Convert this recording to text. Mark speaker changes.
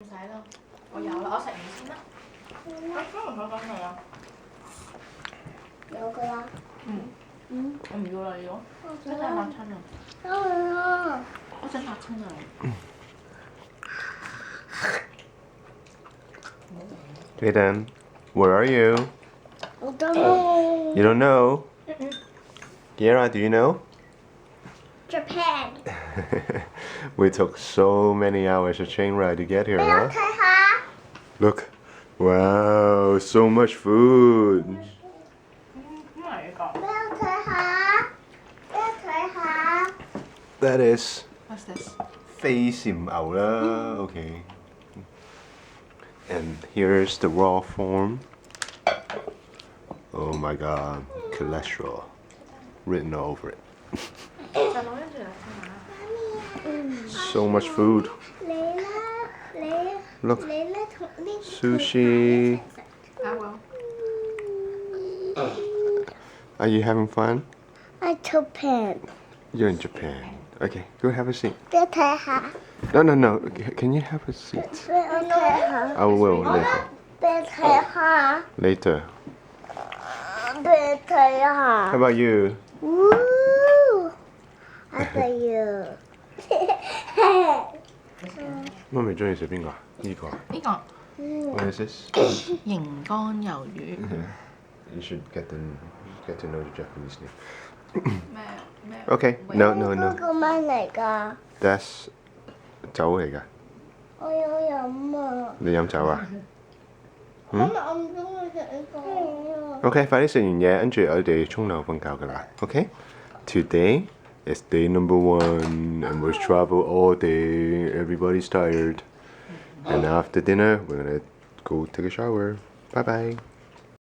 Speaker 1: 唔使啦，我有啦，我食完先啦。佢講係啊，
Speaker 2: 有噶啦。
Speaker 1: 我唔要啦，你要？真係嚇親啊！
Speaker 2: 啊！
Speaker 1: 我真嚇親啊！
Speaker 3: Jaden, where are you?
Speaker 2: I don't know.
Speaker 3: You don't know? Kiara, do you know?
Speaker 2: Japan.
Speaker 3: We took so many hours of train ride to get here,
Speaker 2: 俾我
Speaker 3: huh?
Speaker 2: 睇下。
Speaker 3: Look. Wow, so much food.
Speaker 1: 唔係㗎。
Speaker 2: 俾我睇下。俾我睇下。
Speaker 3: That is
Speaker 1: What's this?
Speaker 3: 飛禪牛啦, okay. And here's the raw form. Oh my god, cholesterol written all over it.
Speaker 1: 就攞跟住嚟睇下。
Speaker 3: So much food.
Speaker 2: 你咧，你
Speaker 3: Look,
Speaker 2: 你咧同呢
Speaker 3: sushi.
Speaker 1: I will.
Speaker 3: Are you having fun?
Speaker 2: I Japan.
Speaker 3: You're in Japan. Okay, go have a seat.
Speaker 2: 俾我睇下。
Speaker 3: No, no, no. Can you have a seat?
Speaker 2: 俾我睇下。
Speaker 3: I will later.
Speaker 2: 俾我睇下。
Speaker 3: Later.
Speaker 2: 俾我睇
Speaker 3: How
Speaker 2: 下。
Speaker 3: about you?
Speaker 2: Woo! I got you.
Speaker 3: 媽咪中意食邊個？呢個。
Speaker 1: 呢個
Speaker 3: What is this?
Speaker 1: 熒光魷魚
Speaker 3: You should get to know the Japanese name.
Speaker 1: 咩咩
Speaker 3: Okay. No, no,
Speaker 2: 嗰
Speaker 3: no.
Speaker 2: 個咩嚟㗎？
Speaker 3: That's 酒嚟㗎。
Speaker 2: 我要飲啊！
Speaker 3: 你飲酒啊？
Speaker 2: 我唔中意食呢個。
Speaker 3: OK，快啲食完嘢，跟住我哋沖涼瞓覺㗎啦。OK。Today is day number 1, and we've traveled all day. Everybody's tired. And after dinner, we're gonna go take a shower. Bye bye.